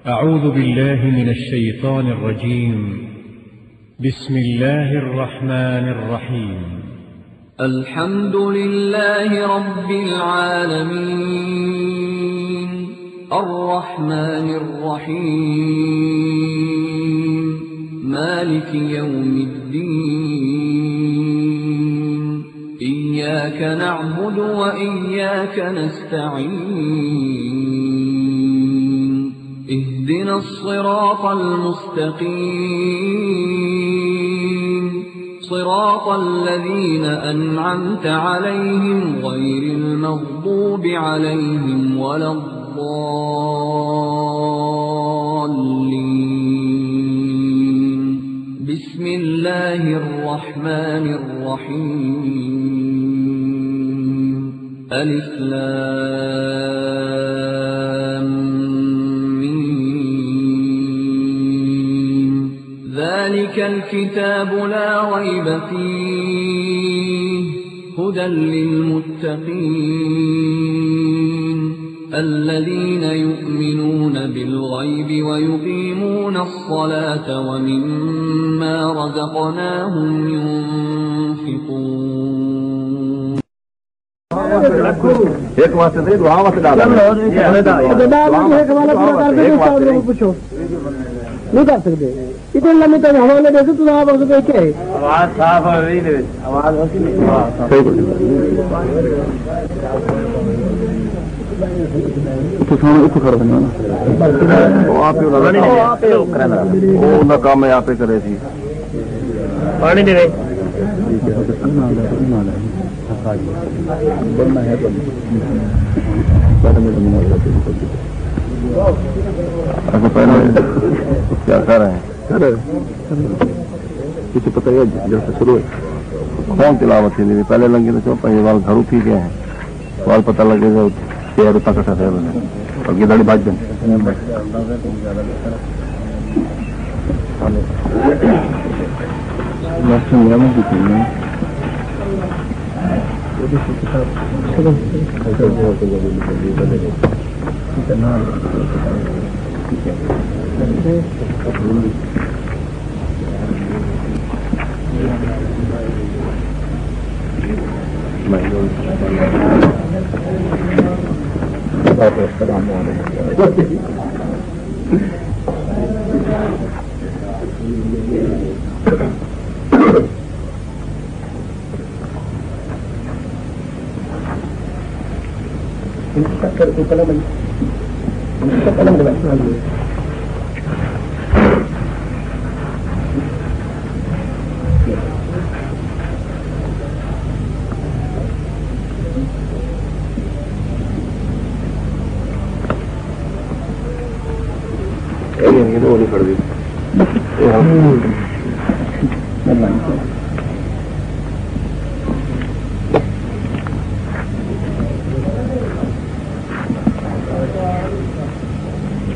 أعوذ بالله من الشيطان الرجيم. بسم الله الرحمن الرحيم. الحمد لله رب العالمين الرحمن الرحيم مالك يوم الدين إياك نعبد وإياك نستعين اهدنا الصراط المستقيم صراط الذين أنعمت عليهم غير المغضوب عليهم ولا الضالين. بسم الله الرحمن الرحيم. ألف لام ميم. ذلك الكتاب لا ريب فيه هدى للمتقين الذين يؤمنون بالغيب ويقيمون الصلاة ومما رزقناهم ينفقون. ایک واسطے دے دعا واسطے ڈالا نہیں کر سکتے اتنے لمبے تک حوالے دے تو آپ اس کو کیا ہے آواز صاف ہو رہی ہے آواز ہوتی نہیں تو سامنے اس کو کر دینا وہ آپ وہ کام ہے آپ کرے تھی پانی دے رہے بولنا ہے تو کیا کر رہے ہیں کسی پتہ ہے جیسے شروع ہے کون تلاوت تھی پہلے لگے تو چوپا یہ وال گھروں تھی گئے ہیں وال پتہ لگے گا پیر اتنا کٹا تھا اور یہ داڑھی بھاج دیں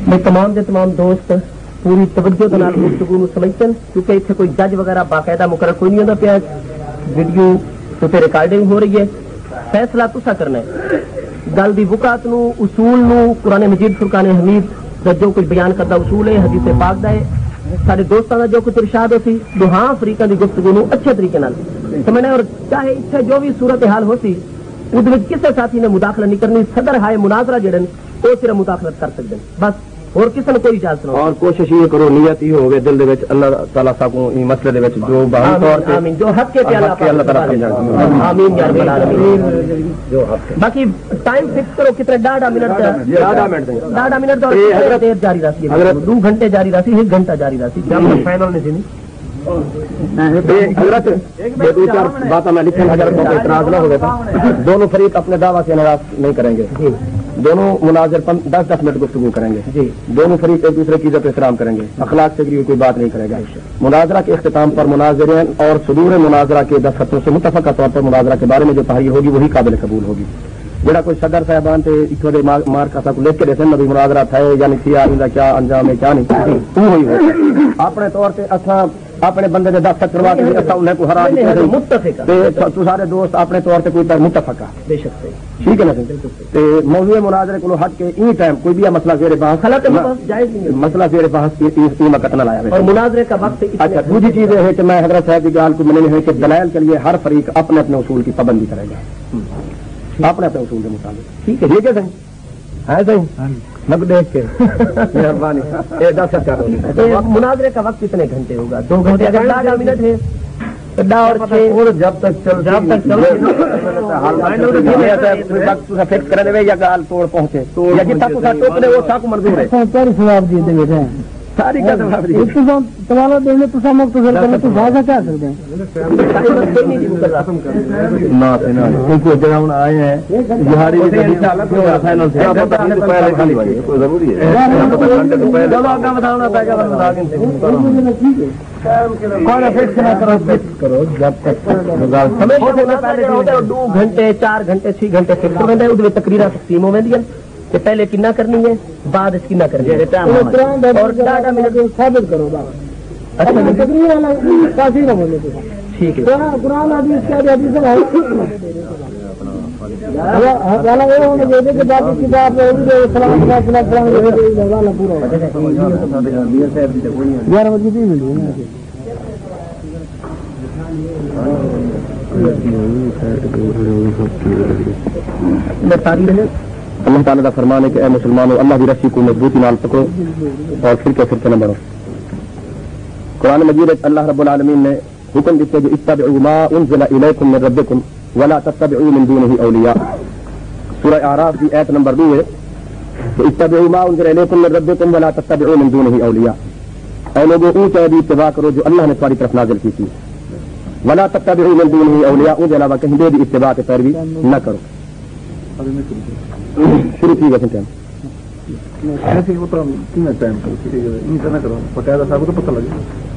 میں تمام دے تمام دوست پوری توجہ کے نال گفتگو سمجھتے ہیں کیونکہ اتنے کوئی جج وغیرہ باقاعدہ مقرر کوئی نہیں ہوتا پیا ویڈیو تو ریکارڈنگ ہو رہی ہے فیصلہ تسا کرنا ہے گل دی وقات نو اصول نو قرآن مجید فرقان حمید دا جو کچھ بیان کرتا اصول ہے حدیث پاک دا ہے سارے دوستاں دا جو کچھ ارشاد ہوتی دوہاں فریقاں دی گفتگو نو اچھے طریقے نال سمجھنا اور چاہے اتنے جو بھی صورتحال ہوتی اس کسی ساتھی نے مداخلت نہیں کرنی صدر ہائے مناظرہ جڑے وہ صرف مداخلت کر سکتے ہیں بس اور کسی نے کوئی اجازت نہ اور کوشش یہ کرو نیت ہی ہوگی دل دے وچ اللہ تعالیٰ صاحب کو یہ مسئلے دے وچ جو باہم طور پہ آمین جو حق کے اللہ تعالیٰ سمجھا آمین یا رب العالمین جو حق باقی ٹائم فکس کرو کتنے 10 منٹ 10 منٹ اور دیر جاری رہتی ہے 2 گھنٹے جاری رہتی 1 گھنٹہ جاری رہتی فائنل نہیں تھی حضرت دو چار باتیں میں لکھیں اگر کوئی اعتراض نہ ہوگا تھا دونوں فریق اپنے دعویٰ سے انحراف نہیں کریں گے دونوں مناظر 10-10 منٹ گفتگو کریں گے دونوں فریق ایک دوسرے کی عزت احترام کریں گے اخلاق سے کوئی بات نہیں کرے گا مناظرہ کے اختتام پر مناظرین اور صدور مناظرہ کے دستخطوں سے متفقہ طور پر مناظرہ کے بارے میں جو تحریر ہوگی وہی قابل قبول ہوگی جڑا کوئی صدر صاحبان تے اتھو دے مار کا کو لکھ کے دیتے نبی مناظرہ تھے یعنی تھی آئندہ کیا انجام ہے کیا نہیں وہ ہوئی اپنے طور پہ اساں اپنے بندے نے دستخط کروا کے انہیں کو ہرا متفق تو سارے دوست اپنے طور سے کوئی متفق بے شک ٹھیک ہے نا موضوع مناظرے کو ہٹ کے این ٹائم کوئی بھی مسئلہ زیر بحث مسئلہ زیر بحث وقت نہ لایا اور مناظرے کا وقت. اچھا دوسری چیز یہ ہے کہ میں حضرت صاحب کی گال کو مننے ہے کہ دلائل کے لیے ہر فریق اپنے اپنے اصول کی پابندی کرے گا اپنے اپنے اصول کے مطابق. ٹھیک ہے صحیح ہے صحیح نب دیکھ کے مہربانی. مناظرے کا وقت کتنے گھنٹے ہوگا؟ 2 گھنٹے اگر 10 منٹ ہے جب تک فکس کرنے دے یا گال توڑ پہنچے یا جتنا کچھ ٹوک دے وہ سب منظور ہے. ساری آئے ہیں کرو جب تک 2 گھنٹے 4 گھنٹے 6 گھنٹے فکس ہوتے تقریر تقسیم ہو کہ پہلے کنا کرنی ہے بعد اس کنا کرنی ہے اور ثابت کرو. ٹھیک ہے قرآن حدیث اللہ تعالیٰ کا فرمان ہے کہ اے مسلمانوں اللہ کی رسی کو مضبوطی نال پکڑو اور فرقے نہ بڑھو. قرآن مجید اللہ رب العالمین نے حکم دیتے جو اتبعوا ما انزل الیکم من ربکم ولا تتبعوا من دونه اولیاء. سورہ اعراف کی آیت نمبر 2 ہے کہ اتبعوا ما انزل الیکم من ربکم ولا تتبعوا من دونه اولیاء. اے لوگوں اونچے بھی اتباع کرو جو اللہ نے تمہاری طرف نازل کی تھی. ولا تتبعوا من دونه اولیاء ان کے علاوہ کہیں بھی اتباع کی پیروی نہ کرو. شروع کی گئی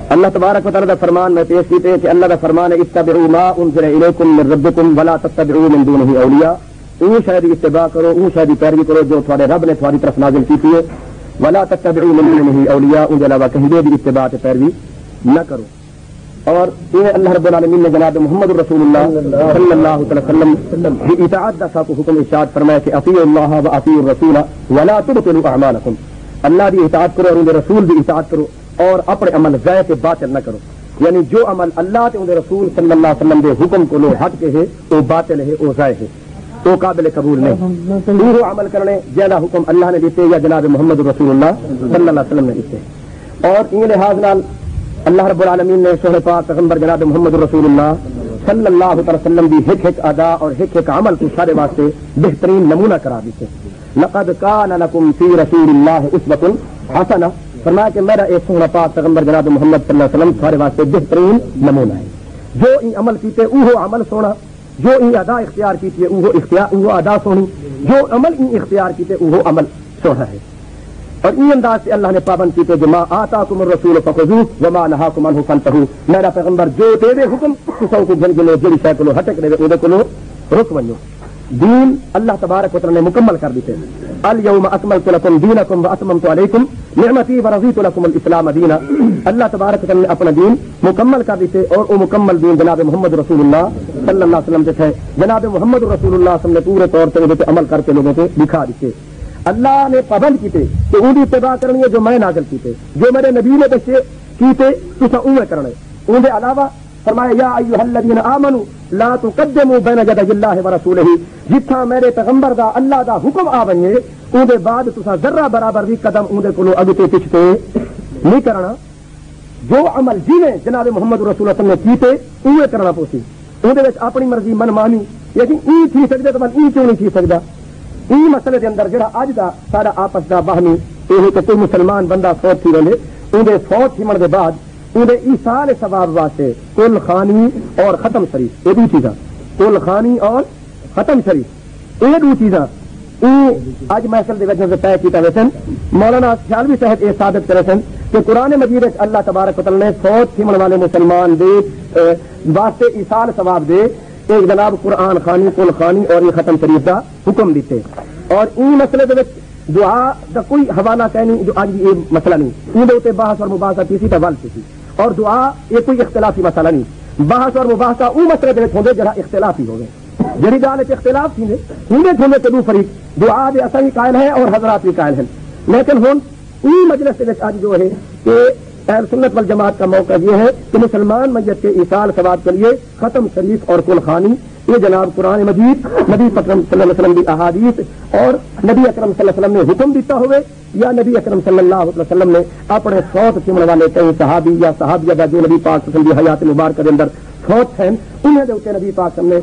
اللہ تبارک و تعالیٰ کا فرمان میں پیش کیتے ہیں کہ اللہ کا فرمان ہے اتبعوا ما انزل الیکم من ربکم ولا تتبعوا من دونه اولیاء. اون شاید اتباع کرو اون شاید پیروی کرو جو تمہارے رب نے تمہاری طرف نازل کی تھی. ولا تتبعوا من دونه اولیاء ان کے علاوہ کہیں بھی اتباع پیروی نہ کرو. اور یہ اللہ رب العالمین نے جناب محمد رسول اللہ صلی اللہ علیہ وسلم کی اطاعت کا حکم ارشاد فرمایا کہ اطیعوا اللہ و اطیعوا الرسول ولا تبطلوا اعمالکم. اللہ کی اطاعت کرو اور ان کے رسول کی اطاعت کرو اور اپنے عمل ضائع کے باطل نہ کرو. یعنی جو عمل اللہ کے ان کے رسول صلی اللہ علیہ وسلم کے حکم کو لو ہٹ کے ہے وہ باطل ہے وہ ضائع ہے تو قابل قبول نہیں. وہ عمل کرنے جینا حکم اللہ نے دیتے یا جناب محمد رسول اللہ صلی اللہ علیہ وسلم نے دیتے. اور ان لحاظ نال اللہ رب العالمین نے شوہر پاک پیغمبر جناب محمد رسول اللہ صلی اللہ علیہ وسلم بھی ایک ادا اور ایک عمل کو سارے واسطے بہترین نمونہ قرار دیتے. لقد کان لکم فی رسول اللہ اسوۃ حسنہ. فرمایا کہ میرا ایک شوہر پاک پیغمبر جناب محمد صلی اللہ علیہ وسلم سارے واسطے بہترین نمونہ ہے. جو ان عمل کیتے وہ عمل سونا, جو ان ادا اختیار کیتے وہ ادا سونی, جو عمل ان اختیار کیتے وہ عمل سونا ہے. اور این انداز سے اللہ نے پابند کیتے جو ما آتاکم الرسول فخذوہ وما نہاکم عنہ فانتہوا. میرا پیغمبر جو دے دے حکم تساں کو گن گلو جڑی شے کو ہٹک دے او کو رک ونجو. دین اللہ تبارک و تعالی نے مکمل کر دیتے. الیوم اکملت لکم دینکم واتممت علیکم نعمتی ورضیت لکم الاسلام دینا. اللہ تبارک و تعالی نے اپنا دین مکمل کر دیتے اور وہ مکمل دین جناب محمد رسول اللہ صلی اللہ علیہ وسلم سے تھے. جناب محمد رسول اللہ صلی اللہ علیہ وسلم نے پورے طور سے اس پہ عمل کر کے لوگوں کو دکھا دیتے. اللہ نے پابند کیتے کہ ان کی اتباع کرنی ہے جو میں نازل کیتے, جو میرے نبی نے دسے کیتے تساں اوے کرنے. ان کے علاوہ فرمایا یا ایھا الذین آمنوا لا تقدموا بین یدی اللہ ورسولہ. جتھا میرے پیغمبر دا اللہ دا حکم آ بنے ان دے بعد تساں ذرہ برابر بھی قدم ان دے کولوں اگتے پچھتے نہیں کرنا. جو عمل جویں جناب محمد رسول اللہ صلی اللہ علیہ وسلم نے کیتے اوے کرنا پوسی. ان دے وچ اپنی مرضی من مانی لیکن ای تھی سکدے تو ای کیوں نہیں تھی سکدا. یہ مسئلے کے اندر جڑا اج دا سارا آپس دا باہمی یہ کہ کوئی مسلمان بندہ فوت تھی وے اندر فوت تھن کے بعد اندر ایصال ثواب واسطے کل خانی اور ختم شریف یہ دو چیزاں, کل خانی اور ختم شریف یہ دو چیزاں اج محفل دے وچ طے کیتا ویسن. مولانا خیالوی صاحب یہ ثابت کرے سن کہ قرآن مجید اللہ تبارک و تعالی نے فوت تھن والے مسلمان دے واسطے ایصال ثواب دے ایک جناب قرآن خانی کل خانی اور یہ ختم شریف کا حکم دیتے. اور این مسئلے دے دعا دا کوئی حوالہ کہنی جو آج بھی یہ مسئلہ نہیں ان دے بحث اور مباحثہ کسی تا ول سی اور دعا یہ کوئی اختلافی مسئلہ نہیں، بحث اور مباحثہ وہ مسئلے دے ہوندے جڑا اختلافی ہوگے، جڑی گل وچ اختلاف تھی نے تھوڑے تے دو فریق دعا دے اصل قائل ہیں اور حضرات بھی قائل ہیں، لیکن ہن ای مجلس وچ اج جو ہے کہ اہل سنت والجماعت کا موقع یہ ہے کہ مسلمان میت کے ایصال ثواب کے لیے ختم شریف اور کل خوانی یہ جناب قرآن مجید، نبی اکرم صلی اللہ علیہ وسلم کی احادیث اور نبی اکرم صلی اللہ علیہ وسلم نے حکم دیتا ہوئے یا نبی اکرم صلی اللہ علیہ وسلم نے اپنے فوت چمن والے کئی صحابی یا صحابیہ جو نبی پاک صلی اللہ علیہ وسلم کی حیات مبارکہ کے اندر فوت ہیں انہیں دے اوپر نبی پاک نے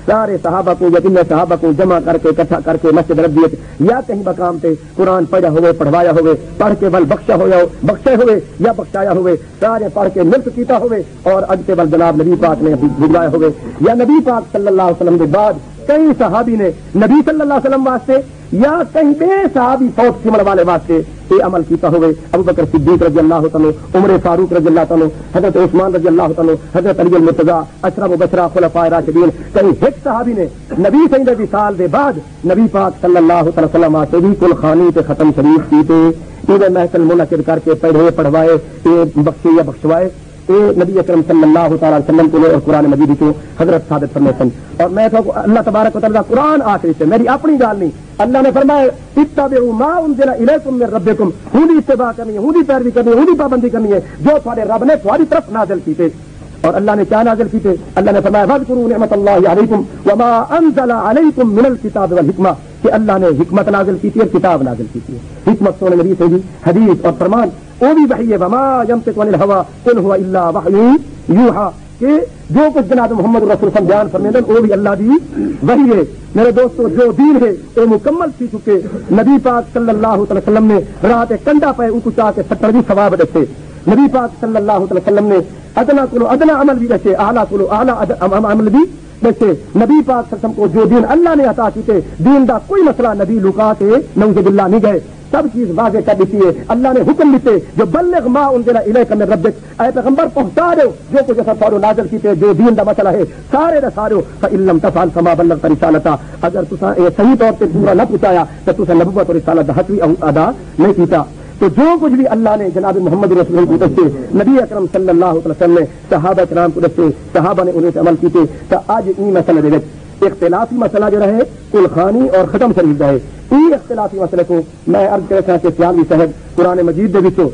سارے صحابہ کو یا جن صحابہ کو جمع کر کے اکٹھا کر کے مسجد ربیت یا کہیں مقام پہ قرآن پڑھا ہوئے پڑھوایا ہوئے پڑھ کے بل بخشے ہوئے یا بخشایا ہوئے سارے پڑھ کے ملک کیتا ہوئے اور اگتے بل جناب نبی پاک نے بھجوایا ہوئے یا نبی پاک صلی اللہ علیہ وسلم کے بعد کئی صحابی نے نبی صلی اللہ علیہ وسلم واسطے یا کہیں بے صحابی فوت سمن والے واسطے یہ عمل کیتا ہوئے، ابو بکر صدیق رضی اللہ تعالیٰ، عمر فاروق رضی اللہ تعالیٰ، حضرت عثمان رضی اللہ تعالیٰ، حضرت علی المرتضیٰ، اشرف مبشرہ خلفائے راشدین، کہیں ایک صحابی نے نبی صلی اللہ وصال دے بعد نبی پاک صلی اللہ علیہ وسلم واسطے بھی کل خانی تے ختم شریف کیتے، انہیں محفل منعقد کر کے پڑھے پڑھوائے بخشے یا بخشوائے نبی اکرم صلی اللہ تعالی وسلم کو اور قرآن مجید کو حضرت ثابت فرماتے ہیں۔ اور میں تو اللہ تبارک و تعالیٰ قرآن آخری سے میری اپنی گال نہیں، اللہ نے فرمایا اتبعوا ما انزل الیکم من ربکم، ہوں دی اتباع کرنی ہے، ہوں دی پیروی کرنی ہے، ہوں دی پابندی کرنی ہے جو تھوڑے رب نے تھوڑی طرف نازل کیتے۔ اور اللہ نے کیا نازل کیتے؟ اللہ نے فرمایا واذکروا نعمت اللہ علیکم وما انزل علیکم من الکتاب والحکمہ، کہ اللہ نے حکمت نازل کی تھی اور کتاب نازل کی تھی۔ حکمت سونے نبی سے بھی حدیث اور فرمان وہ بھی وحی ہے، وما ینطق عن الهوى ان هو الا وحی یوحى، کہ جو کچھ جناب محمد رسول اللہ بیان فرمائے وہ بھی اللہ دی وحی ہے۔ میرے دوستو جو دین ہے وہ مکمل سی چکے، نبی پاک صلی اللہ علیہ وسلم نے رات کنڈا پہ ان کو چاہ کے 70 ثواب دیتے، نبی پاک صلی اللہ علیہ وسلم نے ادنا کلو ادنا عمل بھی رکھے، اعلیٰ کلو اعلیٰ عمل بھی رکھے۔ نبی پاک صلی اللہ علیہ وسلم کو جو دین اللہ نے عطا کیتے، دین دا کوئی مسئلہ نبی لکا کے نعوذ باللہ نہیں گئے، سب چیز واضح کر دیتی ہے۔ اللہ نے حکم دیتے جو بلغ ما انزل الیک من ربک، اے پیغمبر پہنچا دو جو کچھ ایسا فارو نازل کیتے جو دین دا مسئلہ ہے سارے دا سارے، فإن لم تفعل فما بلغت رسالتہ، اگر تساں صحیح طور پہ پورا نہ پہنچایا تو تساں نبوت اور رسالت دا حق بھی ادا نہیں کیتا۔ تو جو کچھ بھی اللہ نے جناب محمد رسول اللہ کو دسے، نبی اکرم صلی اللہ علیہ وسلم نے صحابہ کرام کو دسے، صحابہ نے انہیں سے عمل کیتے، تو آج این مسئلے دے وچ اختلافی مسئلہ جو رہے کل خانی اور ختم شریف رہے، یہ اختلافی مسئلے کو میں عرض کرتا کہ سیالوی صاحب قرآن مجید دے وچوں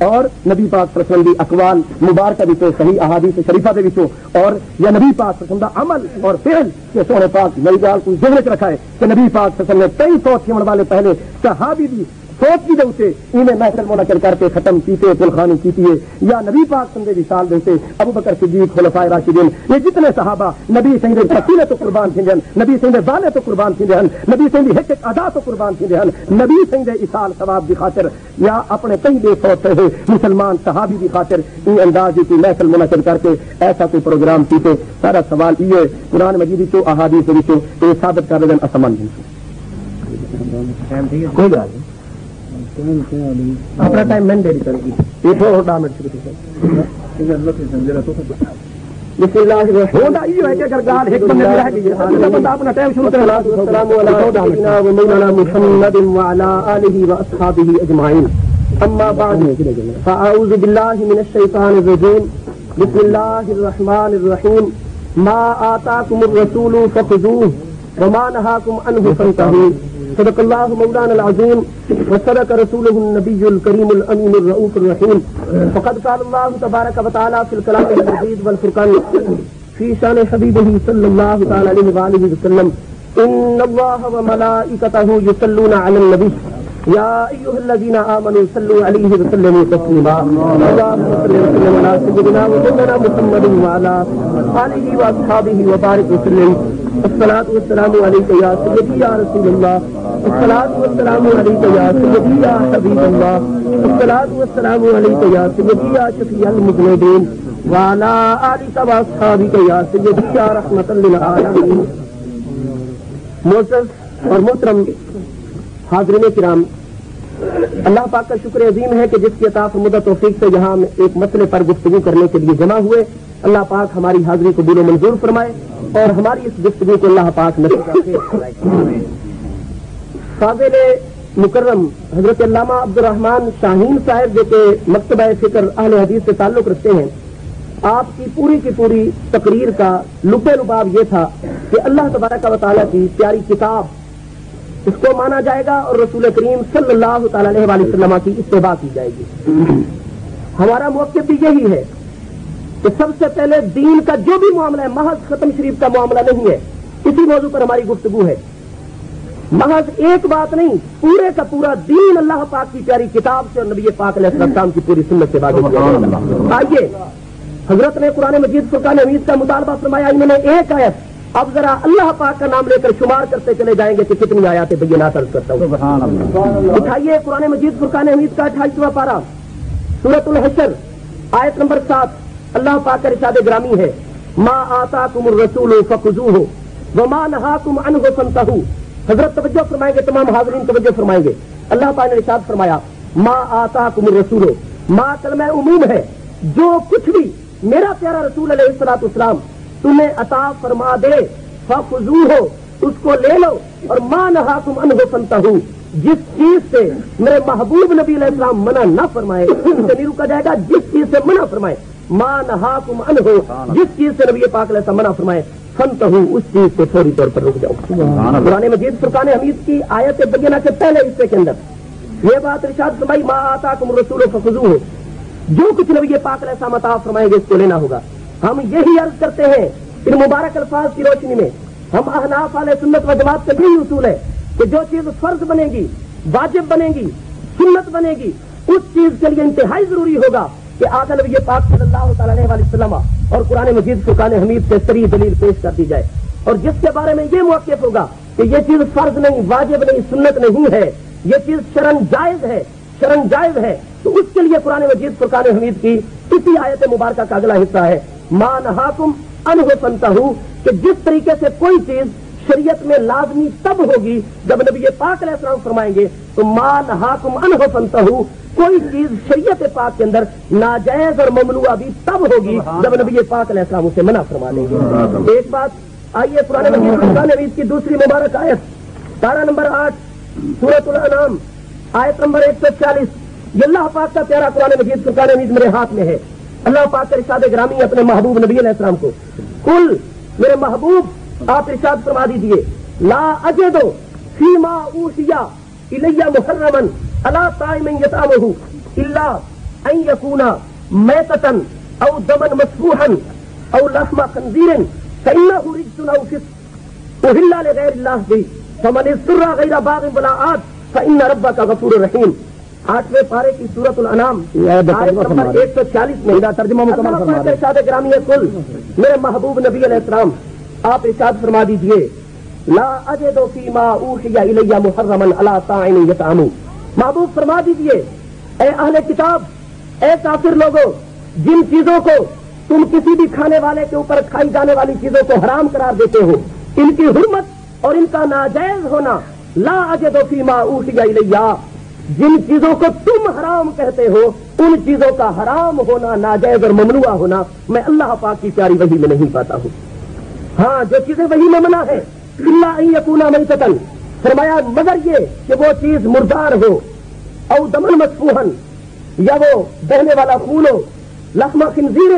اور نبی پاک صلی اللہ علیہ وسلم دی اقوال مبارکہ وچوں صحیح احادیث شریفہ دے وچوں اور یا نبی پاک صلی اللہ علیہ وسلم دا عمل اور فعل کہ سونے پاک نئی گال کو ذہن وچ رکھا ہے کہ نبی پاک صلی اللہ علیہ وسلم نے 2300 سیمن والے پہلے صحابی دی سوچ کی دوتے انہیں محفل منعقد کر کے ختم کیتے، کل خانی کیتی ہے، یا نبی پاک سندے وصال دیتے ابو بکر صدیق خلفائے راشدین یہ جتنے صحابہ نبی سندے پسینے تو قربان تھے، نبی سندے والے تو قربان تھے، نبی سندے ایک ایک ادا تو قربان تھے، نبی سندے اصال ثواب کی خاطر یا اپنے کئی بے سوچ رہے مسلمان صحابی کی خاطر ان انداز کی محفل منعقد کر کے ایسا کوئی پروگرام کیتے۔ سارا سوال یہ ہے قرآن مجید کو احادیث یہ ثابت کر رہے اسمان کوئی گل نہیں، اپنا ٹائم میں دے کرے گی یہ تھوڑا ڈا منٹ بسم اللہ الرحمن الرحیم۔ اگر گال ایک بندے رہ گئی بندہ اپنا ٹائم شروع کرے۔ السلام علیکم مولانا محمد وعلى آلہ واصحابہ اجمعین، اما بعد فاعوذ باللہ من الشیطان الرجیم، بسم اللہ الرحمن الرحیم۔ ما آتاکم الرسول فخذوہ وما نہاکم عنہ فانتہوا، صدق اللہ مولانا العظیم وصدق رسولہ النبی الکریم الامین الرؤوف الرحیم۔ فقد قال اللہ تبارک و تعالی فی الکلام المجید والفرقان فی شان حبیبہ صلی اللہ تعالی علیہ وآلہ وسلم، ان اللہ وملائکتہ یصلون علی النبی یا ایھا الذین آمنوا صلوا علیہ وسلموا تسلیما، اللہم صل وسلم علی سیدنا ومولانا محمد وعلی آلہ واصحابہ وبارک وسلم۔ الصلاۃ والسلام علیک یا سیدی یا رسول اللہ، الصلاۃ والسلام علیک یا سیدی یا حبیب اللہ، الصلاۃ والسلام علیک یا سیدی یا شفیع المذنبین وعلی آلک واصحابک یا سیدی یا رحمۃ للعالمین۔ معزز اور محترم حاضرین کرام، اللہ پاک کا شکر عظیم ہے کہ جس کی عطا فرمودہ توفیق سے یہاں ہم ایک مسئلے پر گفتگو کرنے کے لیے جمع ہوئے۔ اللہ پاک ہماری حاضری قبول و منظور فرمائے اور ہماری اس گفتگو کو اللہ پاک نصیب رکھے۔ قابل مکرم حضرت علامہ عبدالرحمان شاہین صاحب جو کہ مکتبہ فکر اہل حدیث سے تعلق رکھتے ہیں، آپ کی پوری تقریر کا لب لباب یہ تھا کہ اللہ تبارک و تعالیٰ کی پیاری کتاب اس کو مانا جائے گا اور رسول کریم صلی اللہ تعالی علیہ وآلہ وسلم کی اتباع کی جائے گی۔ ہمارا موقف بھی یہی ہے کہ سب سے پہلے دین کا جو بھی معاملہ ہے، محض ختم شریف کا معاملہ نہیں ہے، اسی موضوع پر ہماری گفتگو ہے۔ محض ایک بات نہیں، پورے کا پورا دین اللہ پاک کی پیاری کتاب سے اور نبی پاک علیہ السلام کی پوری سنت سے واقف کیا جائے گا۔ آئیے، حضرت نے قرآن مجید فرقان حمید کا مطالبہ فرمایا، انہوں نے ایک آیت، اب ذرا اللہ پاک کا نام لے کر شمار کرتے چلے جائیں گے کہ کتنی آیات بینات عرض کرتا ہوں۔ اٹھائیے قرآن مجید فرقان حمید کا 28واں پارہ، سورۃ الحشر، آیت نمبر 7، اللہ پاک کا ارشاد گرامی ہے، ما آتاکم الرسول فخذوہ وما نہاکم عنہ فانتہوا۔ حضرت توجہ فرمائیں گے، تمام حاضرین توجہ فرمائیں گے، اللہ پاک نے ارشاد فرمایا، ما آتاکم الرسول، ما کلمہ عموم ہے، جو کچھ بھی میرا پیارا رسول علیہ الصلوۃ والسلام تمہیں عطا فرما دے، فخذوہ، اس کو لے لو، اور ما نہاکم عنہ فانتہوا، جس چیز سے میرے محبوب نبی علیہ السلام منع نہ فرمائے اس سے نہیں روکا جائے گا، جس چیز سے منع فرمائے، ما نہاکم عنہ، جس چیز سے نبی پاک علیہ السلام منع فرمائے، فانتہوا، اس چیز سے فوری طور پر رک جاؤ۔ قرآن مجید فرقان حمید کی آیت بینہ کے پہلے حصے کے اندر یہ بات ارشاد فرمائی، ما آتاکم الرسول فخذوہ، جو کچھ نبی پاک علیہ السلام عطا فرمائیں گے اس کو لینا ہوگا۔ ہم یہی عرض کرتے ہیں ان مبارک الفاظ کی روشنی میں، ہم احناف اہل سنت و جماعت کا یہی اصول ہے کہ جو چیز فرض بنے گی، واجب بنے گی، سنت بنے گی، اس چیز کے لیے انتہائی ضروری ہوگا کہ آقا نبی پاک صلی اللہ تعالی علیہ وسلم اور قرآن مجید فرقان حمید سے صریح دلیل پیش کر دی جائے، اور جس کے بارے میں یہ موقف ہوگا کہ یہ چیز فرض نہیں، واجب نہیں، سنت نہیں ہے، یہ چیز شرعن جائز ہے، تو اس کے لیے قرآن مجید فرقان حمید کی اسی آیت مبارکہ کا اگلا حصہ ہے، ما نہاکم عنہ فانتہوا، کہ جس طریقے سے کوئی چیز شریعت میں لازمی تب ہوگی جب نبی پاک علیہ السلام فرمائیں گے، تو ما نہاکم عنہ فانتہوا، کوئی چیز شریعت پاک کے اندر ناجائز اور ممنوع بھی تب ہوگی جب نبی پاک علیہ السلام اسے منع فرما دیں گے۔ ایک بات آئیے قرآن مجید فرقان حمید کی دوسری مبارک آیت، پارہ نمبر 8، سورۃ الانعام، آیت نمبر 140، یہ اللہ پاک کا پیارا قرآن مجید فرقان حمید میرے ہاتھ میں ہے۔ اللہ پاک کا ارشاد گرامی اپنے محبوب نبی علیہ السلام کو، کل میرے محبوب آپ ارشاد فرما دیجئے، لا اجد فیما اوحی الی محرما علی طاعم یطعمہ الا ان یکون میتۃ او دما مسفوحا او لحم خنزیر فانہ رجس او فسق اہل لغیر اللہ به فمن اضطر غیر باغ ولا عاد فان ربک غفور رحیم۔ 8ویں پارے کی سورۃ الانعام آیت نمبر 140 میں ترجمہ مکمل ارشاد گرامی ہے، کل میرے محبوب نبی علیہ السلام آپ ارشاد فرما دیجئے، لا اجد فیما اوحی الی محرما علی طاعم یطعمہ، محبوب فرما دیجئے اے اہل کتاب، اے کافر لوگوں، جن چیزوں کو تم کسی بھی کھانے والے کے اوپر کھائی جانے والی چیزوں کو حرام قرار دیتے ہو، ان کی حرمت اور ان کا ناجائز ہونا، لا اجد فیما اوحی الی، جن چیزوں کو تم حرام کہتے ہو ان چیزوں کا حرام ہونا، ناجائز اور ممنوع ہونا میں اللہ پاک کی پیاری وحی میں نہیں پاتا ہوں۔ ہاں، جو چیزیں وحی میں منع ہے، الا ان یکون میتۃ، فرمایا مگر یہ کہ وہ چیز مردار ہو، او دما مسفوحا، یا وہ بہنے والا خون ہو، لحم خنزیر،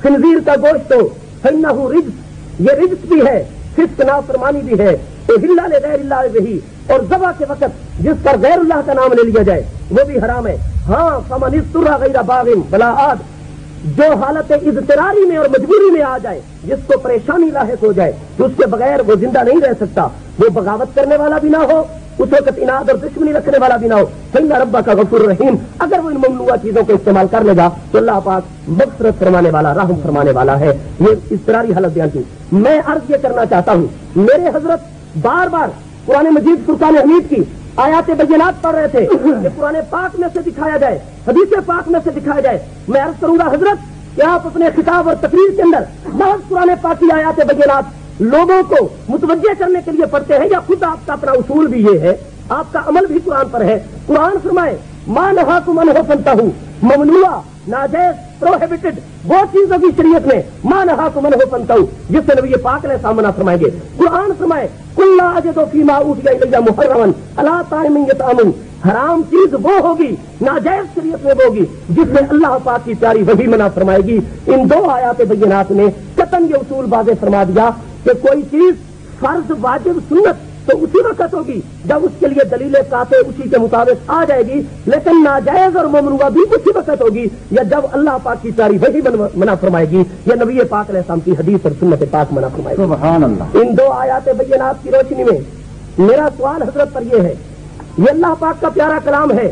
خنزیر کا گوشت ہو، فانہ رجس، یہ رجس بھی ہے، فسق نافرمانی بھی ہے، اہل لغیر اللہ به، اور ذبح کے وقت جس پر غیر اللہ کا نام لے لیا جائے وہ بھی حرام ہے۔ ہاں، فمن اضطر غیر باغ ولا عاد، جو حالت اضطراری میں اور مجبوری میں آ جائے، جس کو پریشانی لاحق ہو جائے، تو اس کے بغیر وہ زندہ نہیں رہ سکتا، وہ بغاوت کرنے والا بھی نہ ہو، اس وقت اناد اور دشمنی رکھنے والا بھی نہ ہو، فإن ربک غفور رحیم، اگر وہ ان ممنوع چیزوں کو استعمال کر لے گا تو اللہ پاک مغفرت فرمانے والا، رحم فرمانے والا ہے۔ یہ اضطراری حالت بیان کی۔ میں عرض یہ کرنا چاہتا ہوں، میرے حضرت بار بار قرآن مجید فرقان حمید کی آیات بینات پڑھ رہے تھے کہ قرآن پاک میں سے دکھایا جائے، حدیث پاک میں سے دکھایا جائے۔ میں عرض کروں گا حضرت کہ آپ اپنے خطاب اور تقریر کے اندر محض قرآن پاک کی آیات بینات لوگوں کو متوجہ کرنے کے لیے پڑھتے ہیں، یا خود آپ کا اپنا اصول بھی یہ ہے، آپ کا عمل بھی قرآن پر ہے؟ قرآن فرمائے ما نہاکم عنہ فانتہوا، ممنوع، ناجائز prohibited, وہ چیز ہوگی شریعت میں ما نہاکم عنہ فانتہوا جس سے نبی پاک علیہ السلام منع فرمائیں گے. قرآن فرمائے قل لا اجد فیما اوحی الی محرما علی طاعم یطعمہ، حرام چیز وہ ہوگی، ناجائز شریعت میں وہ ہوگی جس میں اللہ پاک کی پیاری وحی منع فرمائے گی. ان دو آیات بینات نے قطعاً یہ اصول واضح فرما دیا کہ کوئی چیز فرض واجب سنت تو اسی وقت ہوگی جب اس کے لیے دلیل قاطع اسی کے مطابق آ جائے گی، لیکن ناجائز اور ممنوع بھی اسی وقت ہوگی یا جب اللہ پاک کی پیاری وحی منع فرمائے گی یا نبی پاک علیہ السلام کی حدیث اور سنت پاک منع فرمائے گی. سبحان اللہ. ان دو آیات بینات کی روشنی میں میرا سوال حضرت پر یہ ہے، یہ اللہ پاک کا پیارا کلام ہے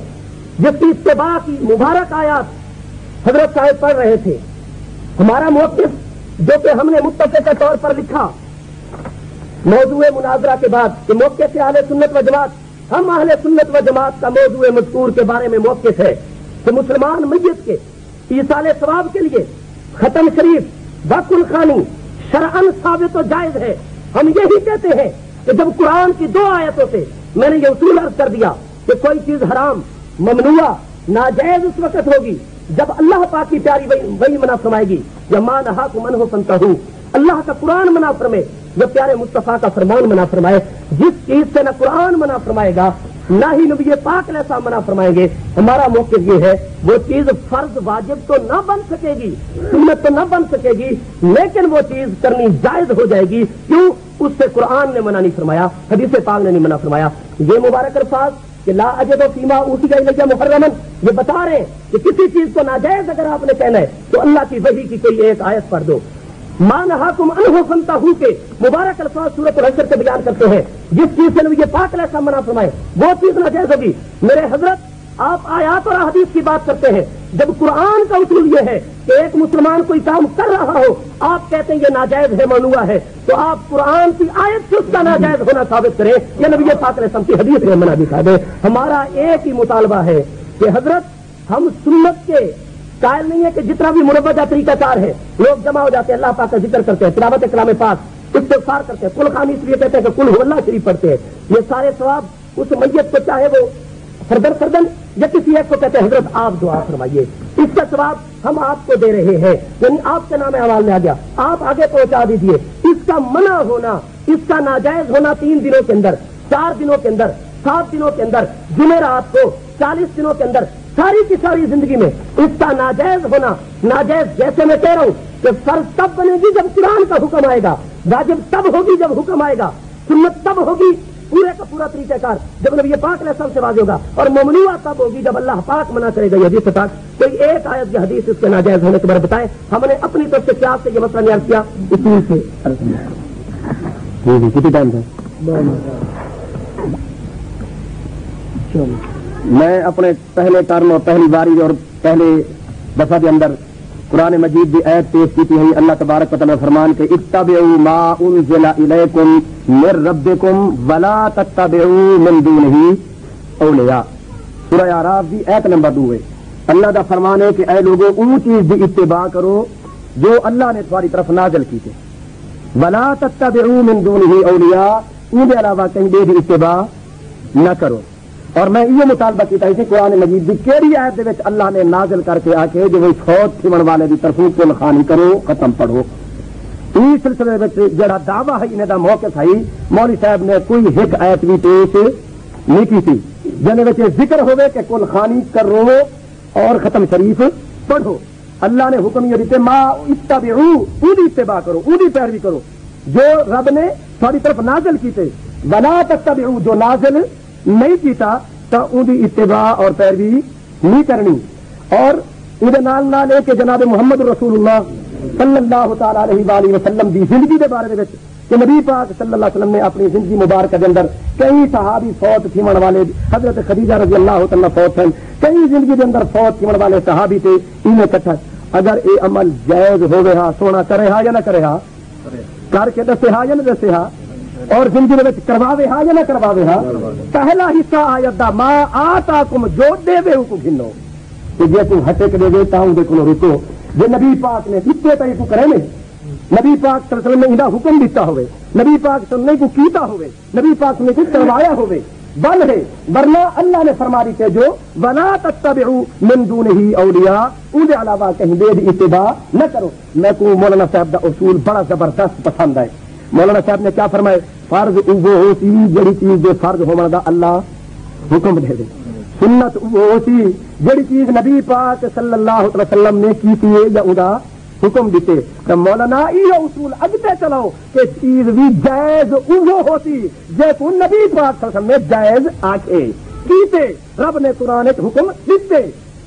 جس کی اتباع کی مبارک آیات حضرت صاحب پڑھ رہے تھے. ہمارا موقف جو کہ ہم نے متفق کے طور پر لکھا موضوع مناظرہ کے بعد کہ موقف سے اہل سنت و جماعت، ہم اہل سنت و جماعت کا موضوع مذکور کے بارے میں موقف ہے کہ مسلمان میت کے ایصال ثواب کے لیے ختم شریف وقل خانی شرعاً ثابت و جائز ہے. ہم یہی کہتے ہیں کہ جب قرآن کی دو آیتوں سے میں نے یہ اصول عرض کر دیا کہ کوئی چیز حرام ممنوع ناجائز اس وقت ہوگی جب اللہ پاک کی پیاری وہی منع فرمائے گی یا ما نہاکم عنہ فانتہوا، اللہ کا قرآن منع فرمائے یا پیارے مصطفیٰ کا فرمان منع فرمائے. جس چیز سے نہ قرآن منع فرمائے گا نہ ہی نبی پاک علیہ السلام منع فرمائیں گے، ہمارا موقف یہ ہے وہ چیز فرض واجب تو نہ بن سکے گی، سنت تو نہ بن سکے گی، لیکن وہ چیز کرنی جائز ہو جائے گی. کیوں؟ اس سے قرآن نے منع نہیں فرمایا، حدیث پاک نے نہیں منع فرمایا. یہ مبارک الفاظ کہ لا اجد فیما اوحی الی محرما یہ بتا رہے ہیں کہ کسی چیز کو ناجائز اگر آپ نے کہنا ہے تو اللہ کی وحی کی کوئی ایک آیت پڑھ دو. ما نہاکم عنہ فانتہوا کے مبارک الفاظ سورۃ الحشر کے بیان کرتے ہیں جس چیز سے نبی پاک علیہ السلام منع فرمائے وہ چیز ناجائز ہوگی. میرے حضرت آپ آیات اور حدیث کی بات کرتے ہیں، جب قرآن کا اصول یہ ہے کہ ایک مسلمان کوئی کام کر رہا ہو آپ کہتے ہیں یہ ناجائز ہے ممنوع ہے، تو آپ قرآن کی آیت سے اس کا ناجائز ہونا ثابت کریں یا نبی پاک علیہ السلام کی حدیث میں منع دکھا دیں. ہمارا ایک ہی مطالبہ ہے کہ حضرت ہم سنت کے قائل نہیں ہے کہ جتنا بھی مروجہ طریقہ کار ہے لوگ جمع ہو جاتے ہیں، اللہ پاک کا ذکر کرتے ہیں، تلاوت کلام پاک، استغفار کرتے ہیں، کل خانی اس لیے کہتے ہیں کہ کل هو اللہ شریف پڑھتے ہیں. یہ سارے ثواب اس میت کو چاہے وہ فردن یا کسی ایک کو کہتے ہیں حضرت آپ دعا فرمائیے، اس کا ثواب ہم آپ کو دے رہے ہیں، یعنی آپ کے نام اعمال میں آ گیا، آپ آگے پہنچا دیجیے. اس کا منع ہونا، اس کا ناجائز ہونا 3 دنوں کے اندر، 4 دنوں کے اندر، 7 دنوں کے اندر، جمعرات کو 40 دنوں کے اندر، ساری کی ساری زندگی میں اس کا ناجائز ہونا، ناجائز جیسے میں کہہ رہا ہوں کہ فرض تب بنے گی جب قرآن کا حکم آئے گا، واجب تب ہوگی جب حکم آئے گا، سنت تب ہوگی پورے کا پورا طریقہ کار جب نبی پاک علیہ السلام سے واضح ہوگا، اور ممنوع تب ہوگی جب اللہ پاک منع کرے گا. حدیث پاک کوئی ایک آیت یا حدیث اس کے ناجائز ہونے کے بارے بتائے. ہم نے اپنی طرف سے کیا سے یہ مسئلہ نہیں عرض کیا اصول سے. کتنی ٹائم تھا؟ میں اپنے پہلے ٹرم اور پہلی باری اور پہلے دفعہ کے اندر قرآن مجید کی آیت پیش کی تھی. اللہ تبارک و تعالیٰ فرمان کے اتبعوا ما انزل الیکم من ربکم ولا تتبعوا من دونہ اولیاء. سورہ اعراف کی آیت نمبر 2 ہے. اللہ کا فرمان ہے کہ اے لوگوں اون چیز کی اتباع کرو جو اللہ نے تمہاری طرف نازل کی تھی. ولا تتبعوا من دونہ اولیاء، ان کے علاوہ کہیں بھی اتباع نہ کرو. اور میں یہ مطالبہ کیتا ہے قرآن مجید کی کیڑی آیت دے وچ اللہ نے نازل کر کے آ کے جو فوت تھون والے دی طرفوں کل خانی کرو ختم پڑھو. اس سلسلے وچ جڑا دعویٰ ہے انہاں دا موقف ہے مولوی صاحب نے کوئی ایک آیت بھی پیش نہیں کی تھی جن وچ ذکر ہوئے کہ کل خانی کرو اور ختم شریف پڑھو. اللہ نے حکم یہ دیتے ما اتبعوا، اودی اتباع کرو، اودی پیروی کرو جو رب نے تھوڑی طرف نازل کیتے، ولا تتبعوا جو نازل نہیں کیتا تو ان کی اتباع اور پیروی نہیں کرنی. اور نال کہ جناب محمد رسول اللہ صلی اللہ تعالی علیہ وآلہ وسلم کی زندگی کے بارے میں کہ نبی پاک صلی اللہ علیہ وسلم نے اپنی زندگی مبارکہ کے اندر کئی صحابی فوت تھیون والے، حضرت خدیجہ رضی اللہ تعالی فوت ہیں، کئی زندگی کے اندر فوت تھیون والے صحابی تھے. انہیں کٹھا اگر یہ عمل جائز ہوئے ہا سونا کرے ہا یا نہ کرے ہا، کر کے دسے ہا یا نہ دسے ہا، اور زندگی میں کرواوے ہا یا نہ کرواوے ہا. پہلا حصہ آیت دا ما آتاکم جو دے وے کو گھنو کہ جے تو ہٹے کے دے وے تاں دے کو رکو. جے نبی پاک نے دتے تے کو کرے نے، نبی پاک صلی اللہ علیہ وسلم نے انہاں حکم دیتا ہوئے، نبی پاک صلی اللہ علیہ وسلم کو کیتا ہوئے، نبی پاک نے کو کروایا ہوئے، بل ہے، ورنہ اللہ نے فرما دی کہ جو ولا تتبعوا من دونہ اولیاء، ان کے علاوہ کہیں بے اتباع نہ کرو۔ میں کو مولانا صاحب کا اصول بڑا زبردست پسند ہے۔ مولانا صاحب نے کیا فرمائے؟ فرض وہ ہوتی جڑی چیز دے فرض ہونے دا اللہ حکم دے دے، سنت وہ ہوتی جڑی چیز نبی پاک صلی اللہ علیہ وسلم نے کی تھی یا ادا حکم دیتے۔ تو مولانا یہ اصول اگتے چلاؤ کہ چیز بھی جائز وہ ہوتی جے کو نبی پاک صلی اللہ علیہ وسلم نے جائز آکھے کیتے، رب نے قرآن حکم دیتے،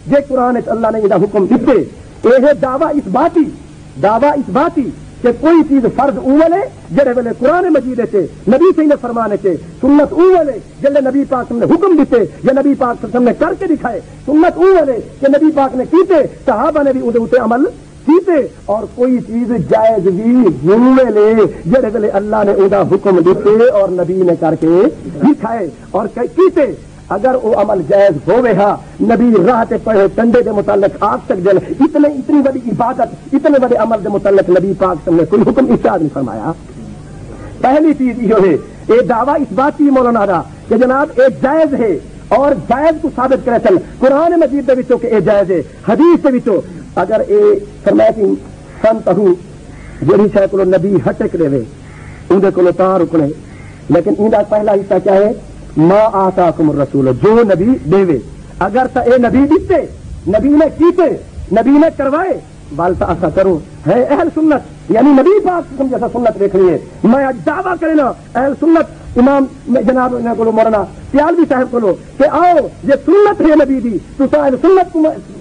جے قرآن اللہ نے یہ حکم دیتے۔ یہ دعویٰ اس باتی کہ کوئی چیز فرض اولے جڑے ویلے قرآن مجید سے نبی سے نے فرمانے سے، سنت اولے جڑے نبی پاک نے حکم دیتے یا نبی پاک نے کر کے دکھائے، سنت اولے کہ نبی پاک نے کیتے، صحابہ نے بھی اندر عمل کیتے، اور کوئی چیز جائز بھی ویلے جڑے ویلے اللہ نے ادا حکم دیتے اور نبی نے کر کے دکھائے اور کیتے۔ اگر وہ عمل جائز ہوئے ہا نبی راہ تے پڑھے ٹنڈے دے متعلق آگ تک جل، اتنی بڑی عبادت اتنے بڑے عمل دے متعلق نبی پاک نے کوئی حکم ارشاد نہیں فرمایا۔ پہلی چیز یہ ہے، یہ دعویٰ اس بات کی مولانا دا کہ جناب ایک جائز ہے اور جائز کو ثابت کرے چل قرآن مجید دے وچوں کہ یہ جائز ہے، حدیث دے وچوں اگر اے فرمایا کہ سنتہو جڑی شے کولو نبی ہٹک دے اون دے کولو تاں رکنے، لیکن ان دا پہلا حصہ کیا ہے؟ ما آتاکم الرسول، جو نبی دے، اگر تا اے نبی دیتے، نبی نے کیتے، نبی نے کروائے، بالتا ایسا کرو ہے اہل سنت، یعنی نبی پاک جیسا سنت دیکھنی ہے۔ میں آج دعویٰ کرنا اہل سنت امام جناب کو مولانا سیالوی صاحب کو کہ آؤ یہ سنت ہے نبی دی تو اہل سنت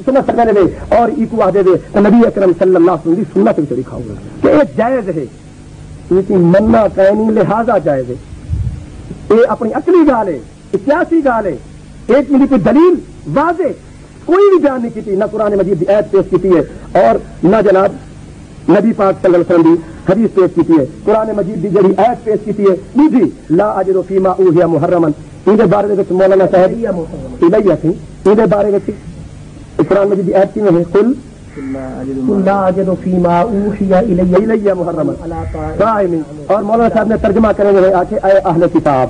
سنت کرنے دے اور ای کو دے دے تو نبی اکرم صلی اللہ علیہ وسلم کی سنت بھی دکھاؤ گا کہ یہ جائز ہے، اس کی مننا کہنی لہذا جائز ہے۔ یہ اپنی عقلی گال ہے، سیاسی گال ہے، ایک میری کوئی دلیل واضح کوئی بھی بیان نہیں کی تھی، نہ قرآن مجید کی آیت پیش کی ہے اور نہ جناب نبی پاک صلی اللہ علیہ وسلم کی حدیث پیش کی ہے۔ قرآن مجید کی جڑی آیت پیش کی ہے دوسری لا اجد فیما اوحی محرما، ان کے بارے میں مولانا صاحب الیہ تھی، ان کے بارے میں قرآن مجید کی آیت کی ہے قل لا اجد فیما اوحی الیہ محرما قائم، اور مولانا صاحب نے ترجمہ کرنے ہوئے آکھے اے اہل کتاب،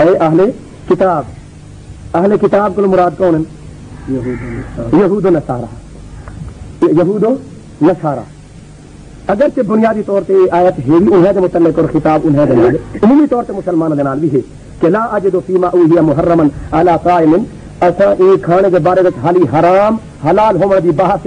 اے اہل کتاب، اہل کتاب کو مراد کون ہے؟ یہود و نصارہ، یہود و نصارہ۔ اگرچہ بنیادی طور پہ آیت ہے بھی انہیں دے متعلق اور خطاب انہیں دے نال، عمومی طور پہ مسلمانوں دے نال بھی ہے کہ لا اجد فیما اوحی محرما علی قائم، اساں یہ کھانے کے بارے میں حالی حرام حلال ہونے دی بحث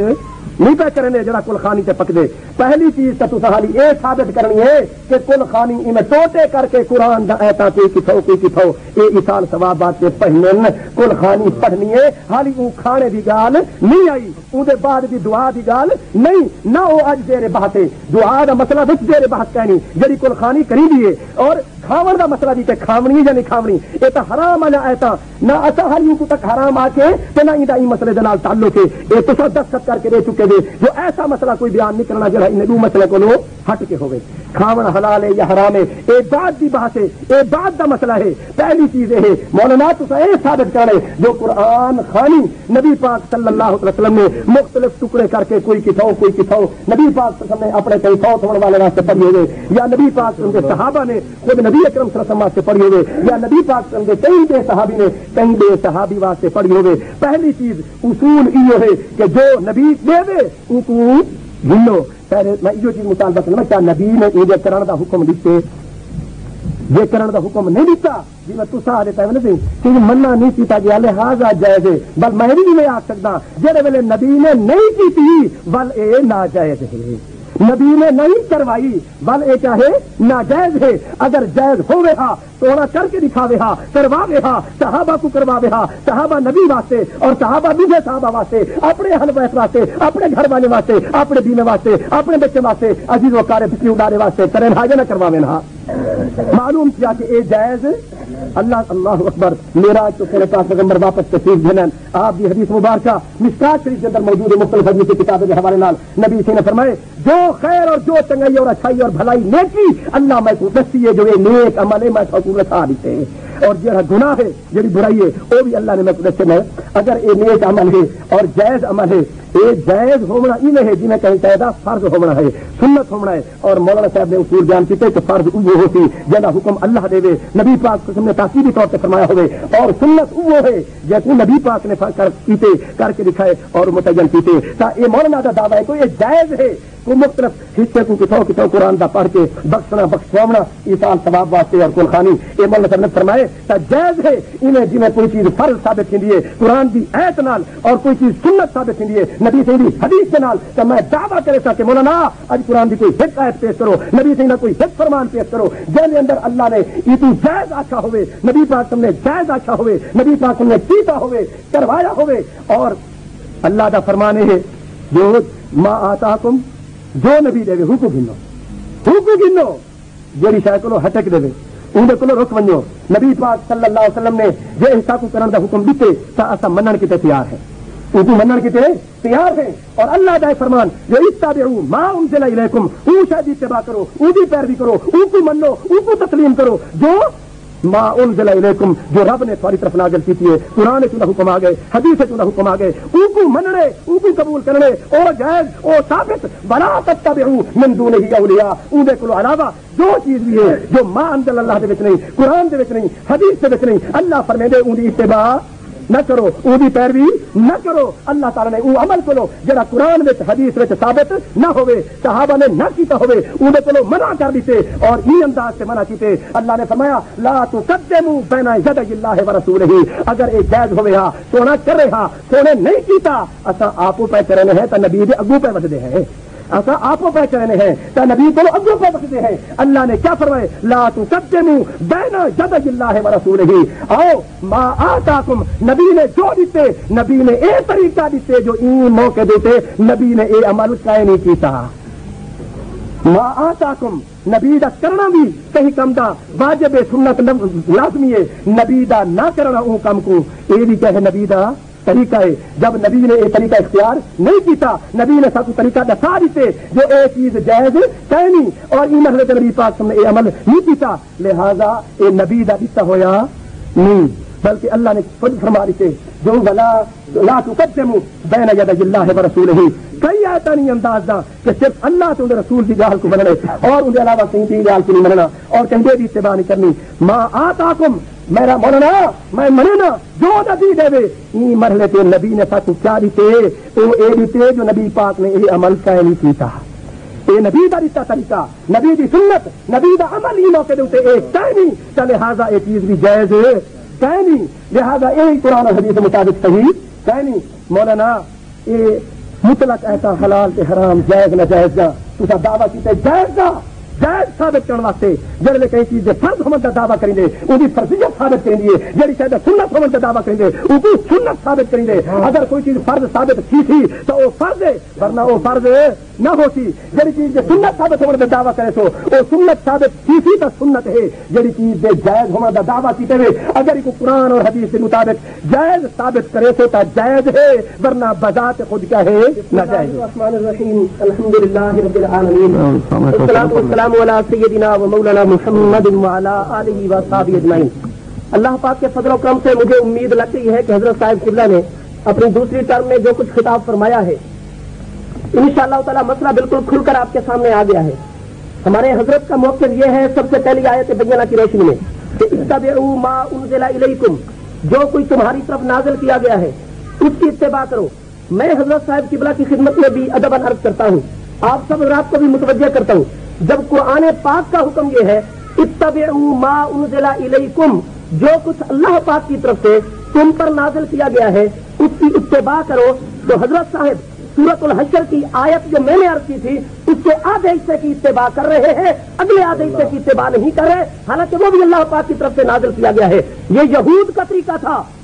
نہیں پہ کرنے جڑا کل خانی سے پک دے۔ پہلی چیز تو حالی یہ ثابت کرنی ہے کہ کل خانی ان ٹوٹے کر کے قرآن دا ایتا کوئی کتھو یہ اصال ثوابات سے پڑھنے کل خانی پڑھنی ہے، حالی وہ کھانے دی گال نہیں آئی، اون دے بعد دی دعا دی گال نہیں، نہ وہ اج دیر بحث ہے دعا دا مسئلہ وچ دیر بحث کہنی جڑی کل خانی کری دی ہے، اور کھاون دا مسئلہ دی تے کھاونی یا نہیں کھاونی یہ تو حرام نہ ایتا نہ اچھا ہر کو تک حرام آ کے تے نہ ایندا ای مسئلے دے نال تعلق ہے، یہ تو دستخط کر کے دے چکے دے جو ایسا مسئلہ کوئی بیان نہیں کرنا جڑا ان دو مسئلے کو ہٹ کے ہوئے، کھاون حلال ہے یا حرام ہے یہ بعد دی بحث ہے، یہ بعد دا مسئلہ ہے۔ پہلی چیز یہ ہے مولانا تو یہ ثابت کرے جو قرآن خانی نبی پاک صلی اللہ علیہ وسلم نے مختلف ٹکڑے کر کے کوئی کتھو نبی پاک صلی اللہ علیہ وسلم نے اپنے کئی فوت ہونے والے واسطے پڑھی ہوئے، یا نبی پاک صلی اللہ علیہ وسلم کے صحابہ نے خود نبی اکرم صلی اللہ علیہ وسلم واسطے پڑھی ہوئے، یا نبی پاک صلی اللہ علیہ وسلم کے کئی بے صحابی نے کئی بے صحابی واسطے پڑھی ہوئے۔ پہلی چیز اصول یہ ہے کہ جو نبی دے دے ان کو گنو، پہلے میں یہ چیز مطالبہ کرنا کیا نبی نے یہ کرنے دا حکم دیتے، یہ کرنے دا حکم نہیں دیتا جی میں تسا دیتا ہے کہ مننا نہیں کیتا گیا لہذا جائز ہے، بل میں بھی نہیں آ سکتا جہے ویلے نبی نے نہیں کی تھی بل اے ناجائز ہے، نبی نے نہیں کروائی بل اے کیا ہے ناجائز ہے۔ اگر جائز ہوئے ہا تو انہاں کر کے دکھاوے ہا کرواوے ہا، صحابہ کو کرواوے ہا، صحابہ نبی واسطے اور صحابہ دوسرے صحابہ واسطے، اپنے اہل بیت واسطے، اپنے گھر والے واسطے، اپنے دین واسطے، اپنے بچے واسطے، عزیز وقار پچی اڈارے واسطے کریں حاجہ نہ کرواوے نہ۔ معلوم کیا کہ اے جائز اللہ اکبر میرا تو تیرے پاس پیغمبر واپس تشریف دینن آپ کی حدیث مبارکہ مشکات شریف کے اندر موجود ہے، مختلف حدیث کی کتابیں کے حوالے نال نبی سے نے فرمائے جو خیر اور جو چنگائی اور اچھائی اور بھلائی نیکی اللہ میں کو دسی ہے جو یہ نیک عمل ہے میں کو رکھا دیتے ہیں۔ اور جہاں گناہ ہے جہی برائی ہے وہ بھی اللہ نے میں دسے میں اگر یہ نیک عمل ہے اور جائز عمل ہے یہ جائز ہونا ہی نہیں ہے جی میں کہیں قاعدہ فرض ہونا ہے سنت ہونا ہے اور مولانا صاحب نے اصول بیان کیتے کہ فرض وہ ہوتی جہاں حکم اللہ دے نبی پاک نے تاکیدی طور پہ فرمایا ہوئے اور سنت وہ ہے جیسے نبی پاک نے کر کے دکھائے اور متعین کیتے تا یہ مولانا کا دعویٰ ہے کہ یہ جائز ہے کو مختلف حصے کو کتوں قرآن کا پڑھ کے بخشنا بخشوانا ایسال ثواب واسطے اور کل خانی یہ مولانا صاحب نے فرمائے تا جائز ہے انہیں جی میں کوئی چیز فرض ثابت کی ہے قرآن کی ایت نال اور کوئی چیز سنت ثابت کی ہے نبی سے حدیث کے نال تو میں دعویٰ کرے سا کہ مولانا اج قرآن کی کوئی ایک آیت پیش کرو نبی سے کوئی ایک فرمان پیش کرو جن اندر اللہ نے یہ تو جائز آخا ہوئے نبی پاک تم نے جائز آخا ہوئے نبی پاک تم نے کیتا ہوئے کروایا ہوئے اور اللہ کا فرمان ہے جو ما آتاکم جو نبی دے حکم گنو جیڑی شاید کو ہٹک دے اندر کو رک ونجو نبی پاک صلی اللہ علیہ وسلم نے جے حساب کرنے کا حکم دیتے تو اصا منن کتے تیار ہے ان کو منن کتے تیار ہے اور اللہ کا فرمان جو اتبعوا ما انزل الیکم او شاید اتباع کرو او دی پیروی کرو او کو منو او کو تسلیم کرو جو ما انزل الیکم جو رب نے تمہاری طرف نازل کی ہے قرآن سے حکم آ گئے حدیث سے حکم آ گئے ان کو مننے ان کو قبول کرنے اور جائز اور ثابت ولا تتبعوا من دونه اولیاء ان دے کولو علاوہ جو چیز بھی ہے جو ما انزل اللہ دے وچ نہیں قرآن دے وچ نہیں حدیث دے وچ نہیں اللہ فرمائے ان دی اتباع نہ کرو وہ پیروی نہ کرو اللہ تعالیٰ نے وہ عمل کرو جڑا قرآن وچ حدیث وچ ثابت نہ ہوئے صحابہ نے نہ کیتا ہوئے اندے کو منع کر دیتے اور یہ انداز سے منع کیتے اللہ نے فرمایا لا تقدموا بین یدی اللہ ورسولہ اگر یہ جائز ہوئے ہاں سونا کر رہے ہاں سونے نہیں کیتا اسا آپ پہ کرنے ہیں تو نبی دے اگوں پہ ودے ہیں ایسا آپ پہ کرنے ہیں تو نبی کو اگوں پہ بخشتے ہیں اللہ نے کیا فرمائے لا تقدموا بین یدی اللہ ورسولہ آؤ ما آتاکم نبی نے جو دیتے نبی نے اے طریقہ دیتے جو این موقع دیتے نبی نے اے عمل کا نہیں کیتا ما آتاکم نبی دا کرنا بھی کہیں کم دا واجب سنت لازمی ہے نبی دا نہ کرنا اون کم کو اے بھی کہے نبی دا طریقہ ہے جب نبی نے یہ طریقہ اختیار نہیں کیتا نبی نے سب طریقہ دکھا دیتے جو یہ چیز جائز کہنی اور این حضرت نبی پاک نے یہ عمل نہیں کیتا لہذا یہ نبی دا دتا ہویا نہیں بلکہ اللہ نے خود فرما دیتے جو لا تقدموا بین یدی اللہ ورسولہ کئی آیتاں نہیں انداز دا کہ صرف اللہ تو رسول کی گال کو مننے اور ان کے علاوہ کہیں کی گال کو نہیں مننا اور کہیں بھی اتباع نہیں کرنی ما آتاکم میرا مولانا میں مننا جو نبی دے این مرحلے پہ نبی نے ساتھ کیا دیتے وہ اے دیتے جو نبی پاک نے یہ عمل کا نہیں کیتا یہ نبی کا دیتا طریقہ نبی کی سنت نبی کا عمل ہی موقع دیتے ایک کہنی تو لہٰذا یہ چیز بھی جائز کہنی لہٰذا یہی قرآن و حدیث مطابق صحیح کہنی مولانا یہ مطلق ایسا حلال کے حرام جائز نہ جائز جا تو دعویٰ کیتے جائز جا جائز ثابت کرنے واسطے جڑے کئی چیز فرض ہونے کا دعویٰ کریں گے ان کی فرضیت ثابت کریں گے جڑی شاید سنت ہونے کا دعویٰ کریں گے ان کی سنت ثابت کریں گے اگر کوئی چیز فرض ثابت کی تھی تو وہ فرض ہے ورنہ وہ فرض نہ ہوتی جڑی چیز سنت ثابت ہونے کا دعویٰ کرے تو وہ سنت ثابت کی تھی تو سنت ہے جڑی چیز جائز ہونے کا دعویٰ کیتے ہوئے اگر کو قرآن اور حدیث کے مطابق جائز ثابت کرے تو جائز ہے ورنہ بذات خود کیا ہے ناجائز الرحمن الرحیم الحمدللہ رب العالمین والصلاۃ والسلام علی سیدنا و مولانا محمد وعلی آلہ وصحبہ اجمعین اللہ پاک کے فضل و کرم سے مجھے امید لگ رہی ہے کہ حضرت صاحب قبلہ نے اپنی دوسری ٹرم میں جو کچھ خطاب فرمایا ہے انشاءاللہ تعالی مسئلہ بالکل کھل کر آپ کے سامنے آ گیا ہے ہمارے حضرت کا موقف یہ ہے سب سے پہلی آیت بینہ کی روشنی میں کہ اتبعوا ما انزل الیکم جو کوئی تمہاری طرف نازل کیا گیا ہے اس کی اتباع کرو میں حضرت صاحب قبلہ کی خدمت میں بھی ادب عرض کرتا ہوں آپ سب حضرات کو بھی متوجہ کرتا ہوں جب قرآن پاک کا حکم یہ ہے اتبعوا ما انزل الیکم جو کچھ اللہ پاک کی طرف سے تم پر نازل کیا گیا ہے اس کی اتباع کرو تو حضرت صاحب سورۃ الحشر کی آیت جو میں نے عرض کی تھی اس کے آدھے حصے کی اتباع کر رہے ہیں اگلے آدھے حصے کی اتباع نہیں کر رہے حالانکہ وہ بھی اللہ پاک کی طرف سے نازل کیا گیا ہے یہ یہود کا طریقہ تھا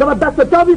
1024